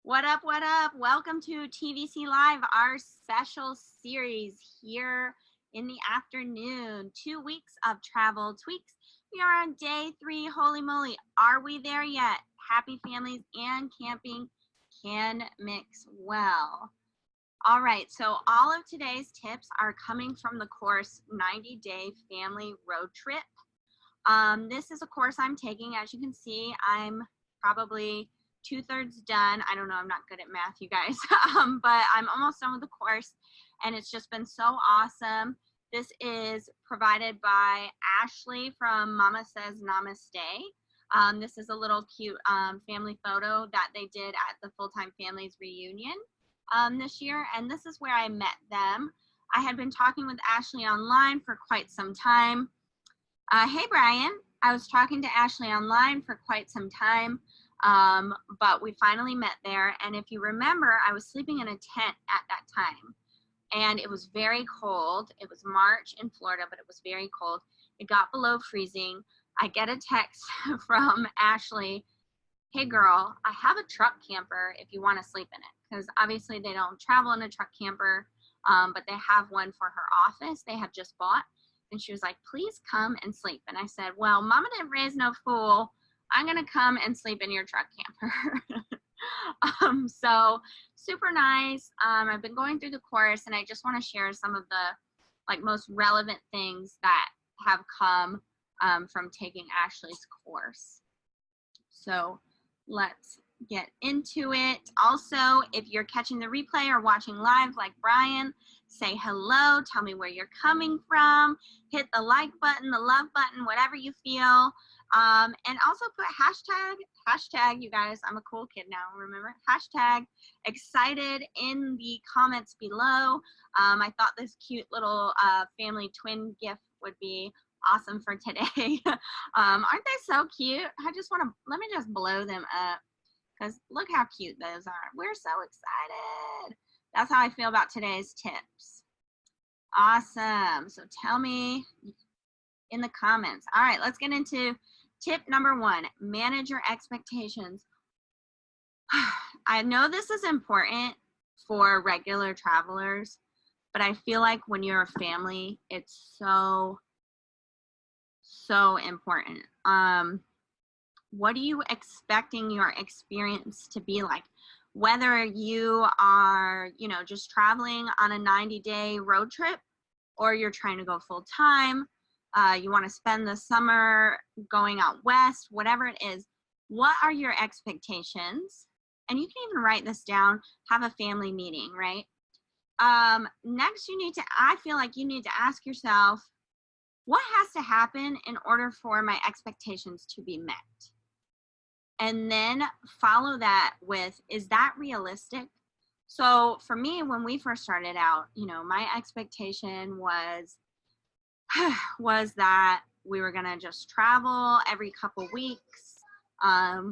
What up? What up? Welcome to TVC Live, our special series here in the afternoon. 2 weeks of travel tweaks. We are on day 3. Holy moly, are we there yet? Happy families and camping can mix well. All right, so all of today's tips are coming from the course 90-Day Family Road Trip. This is a course I'm taking. As you can see, I'm probably 2/3 done. I don't know, I'm not good at math, you guys, but I'm almost done with the course, and it's just been so awesome. This is provided by Ashley from Mama Says Namaste. This is a little cute family photo that they did at the Full-Time Families reunion this year, and this is where I met them. I had been talking with Ashley online for quite some time. Hey, Brian. I was talking to Ashley online for quite some time, but we finally met there. And if you remember, I was sleeping in a tent at that time, and it was very cold. It was March in Florida, but it was very cold. It got below freezing. I get a text from Ashley. Hey, girl, I have a truck camper if you want to sleep in it. Because obviously they don't travel in a truck camper, but they have one for her office they have just bought. And she was like, please come and sleep. And I said, well, Mama didn't raise no fool. I'm going to come and sleep in your truck camper. So super nice. I've been going through the course, and I just want to share some of the most relevant things that have come from taking Ashley's course. So let's get into it. Also, if you're catching the replay or watching live like Brian, say hello, tell me where you're coming from, hit the like button, the love button, whatever you feel, and also put hashtag, you guys, I'm a cool kid now, remember, hashtag excited in the comments below. I thought this cute little family twin gif would be awesome for today. Aren't they so cute? I just want to, let me just blow them up, because look how cute those are. We're so excited. That's how I feel about today's tips. Awesome. So tell me in the comments. All right, let's get into tip number 1. Manage your expectations. I know this is important for regular travelers, but I feel like when you're a family, it's so important. What are you expecting your experience to be like? Whether you are, just traveling on a 90-day road trip, or you're trying to go full time, you want to spend the summer going out west, whatever it is, what are your expectations? And you can even write this down, have a family meeting, right? Next, I feel like you need to ask yourself, what has to happen in order for my expectations to be met? And then follow that with, is that realistic? So for me, when we first started out, my expectation was that we were gonna just travel every couple weeks.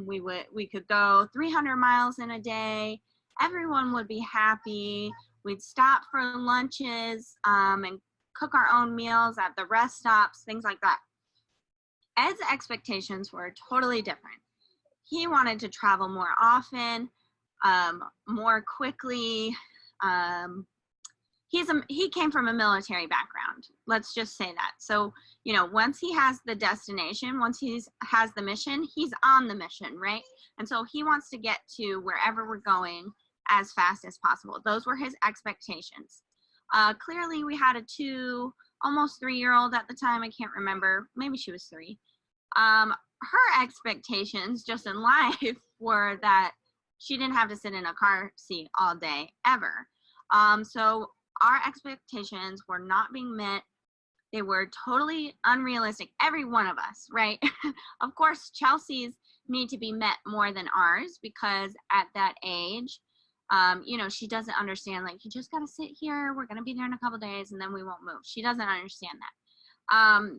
We could go 300 miles in a day. Everyone would be happy. We'd stop for lunches and cook our own meals at the rest stops, things like that. Ed's expectations were totally different. He wanted to travel more often, more quickly. He came from a military background. Let's just say that. So, once he has the destination, once he has the mission, he's on the mission, right? And so he wants to get to wherever we're going as fast as possible. Those were his expectations. Clearly, we had a almost 3-year-old at the time. I can't remember. Maybe she was 3. Her expectations just in life were that she didn't have to sit in a car seat all day ever. So our expectations were not being met. They were totally unrealistic, every one of us, right? Of course, Chelsea's need to be met more than ours, because at that age, she doesn't understand, like, you just got to sit here, we're going to be there in a couple days, and then we won't move. She doesn't understand that.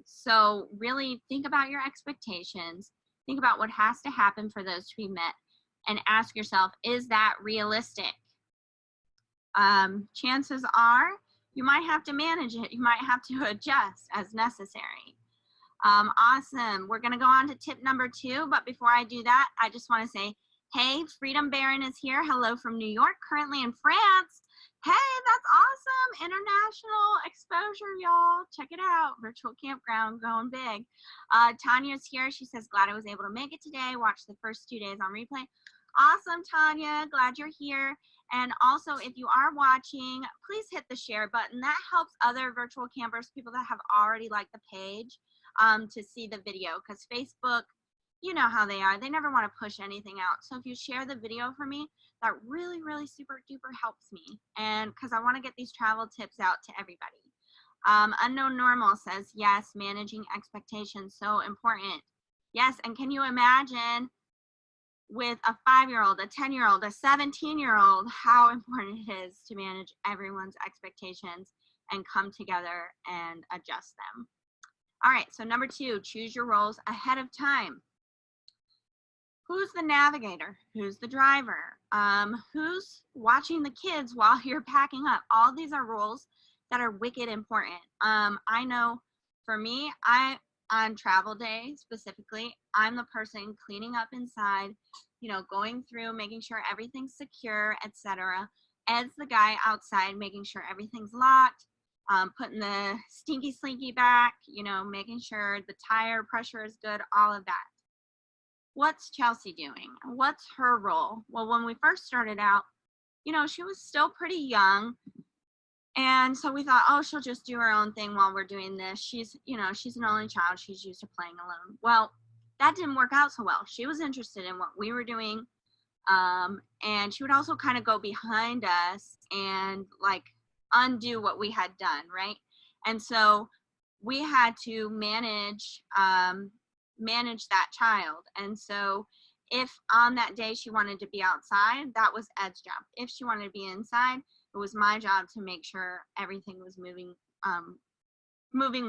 So really think about your expectations, think about what has to happen for those to be met, and ask yourself, is that realistic? Chances are you might have to manage it. You might have to adjust as necessary. Awesome. We're going to go on to tip number 2, but before I do that, I just want to say Hey, Freedom Baron is here. Hello from New York, currently in France. Hey, that's awesome. International exposure, y'all. Check it out. Virtual campground going big. Tanya's here. She says, glad I was able to make it today. Watch the first 2 days on replay. Awesome, Tanya. Glad you're here. And also, if you are watching, please hit the share button. That helps other virtual campers, people that have already liked the page, to see the video, because Facebook, you know how they are. They never want to push anything out. So if you share the video for me, that really, really super duper helps me. And because I want to get these travel tips out to everybody. Unknown Normal says, yes, managing expectations, so important. Yes, and can you imagine with a 5-year-old, a 10-year-old, a 17-year-old, how important it is to manage everyone's expectations and come together and adjust them. All right, so number 2, choose your roles ahead of time. Who's the navigator? Who's the driver? Who's watching the kids while you're packing up? All these are roles that are wicked important. I know for me, on travel day specifically, I'm the person cleaning up inside, you know, going through, making sure everything's secure, etc. Ed's the guy outside, making sure everything's locked, putting the stinky slinky back, you know, making sure the tire pressure is good, all of that. What's Chelsea doing? What's her role? Well, when we first started out, you know, she was still pretty young. And so we thought, oh, she'll just do her own thing while we're doing this. She's, you know, she's an only child. She's used to playing alone. Well, that didn't work out so well. She was interested in what we were doing. And she would also kind of go behind us and like undo what we had done, right? And so we had to manage that child. And so if on that day she wanted to be outside, that was Ed's job. If she wanted to be inside, it was my job to make sure everything was moving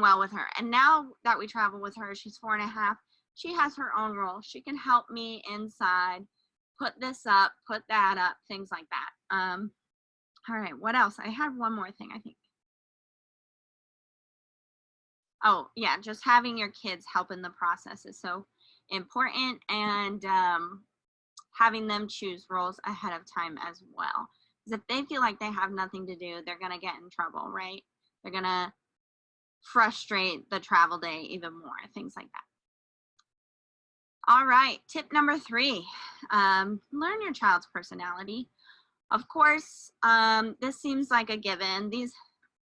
well with her. And now that we travel with her, she's 4.5, she has her own role. She can help me inside, put this up, put that up, things like that. All right, what else? I had one more thing, I think. Oh, yeah, just having your kids help in the process is so important, and having them choose roles ahead of time as well. Because if they feel like they have nothing to do, they're going to get in trouble, right? They're going to frustrate the travel day even more, things like that. All right, tip number 3, learn your child's personality. Of course, this seems like a given. These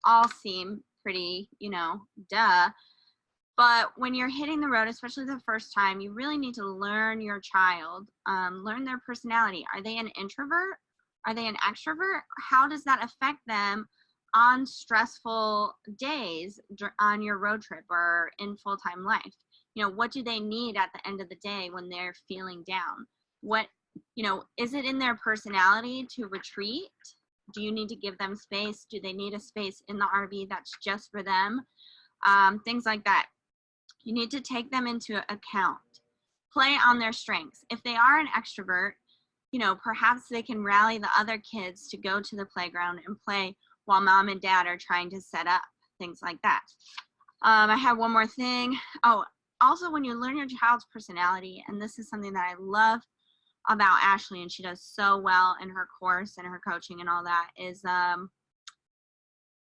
all seem pretty, you know, duh. But when you're hitting the road, especially the first time, you really need to learn your child, learn their personality. Are they an introvert? Are they an extrovert? How does that affect them on stressful days on your road trip or in full-time life? You know, what do they need at the end of the day when they're feeling down? What, you know, is it in their personality to retreat? Do you need to give them space? Do they need a space in the RV that's just for them? Things like that. You need to take them into account. Play on their strengths. If they are an extrovert, you know, perhaps they can rally the other kids to go to the playground and play while mom and dad are trying to set up, things like that. I have one more thing. Oh, also when you learn your child's personality, and this is something that I love about Ashley, and she does so well in her course and her coaching and all that, is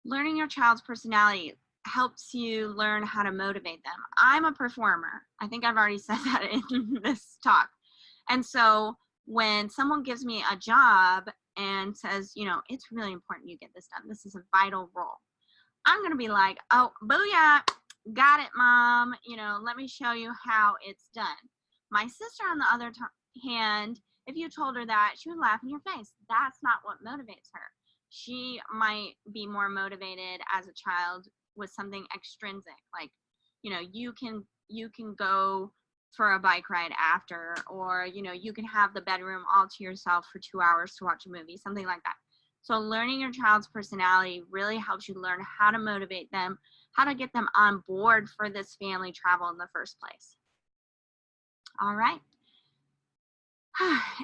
learning your child's personality helps you learn how to motivate them. I'm a performer. I think I've already said that in this talk. And so when someone gives me a job and says, you know, it's really important you get this done, this is a vital role, I'm going to be like, oh, booyah, got it, mom. You know, let me show you how it's done. My sister, on the other hand, if you told her that, she would laugh in your face. That's not what motivates her. She might be more motivated as a child with something extrinsic, like, you know, you can go for a bike ride after, or, you know, you can have the bedroom all to yourself for 2 hours to watch a movie, something like that. So learning your child's personality really helps you learn how to motivate them, how to get them on board for this family travel in the first place. All right.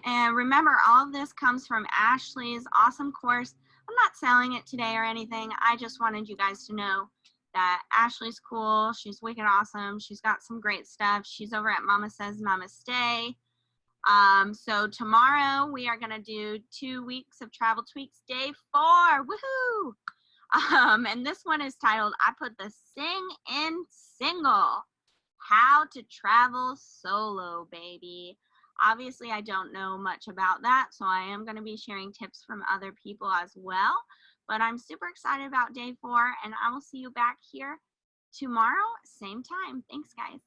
And remember, all of this comes from Ashley's awesome course. I'm not selling it today or anything. I just wanted you guys to know that Ashley's cool. She's wicked awesome. She's got some great stuff. She's over at Mama Says Mama Stay. So tomorrow we are going to do 2 weeks of travel tweaks, day 4. Woohoo! And this one is titled, I put the sing in single, how to travel solo, baby. Obviously, I don't know much about that, so I am going to be sharing tips from other people as well. But I'm super excited about day 4, and I will see you back here tomorrow, same time. Thanks, guys.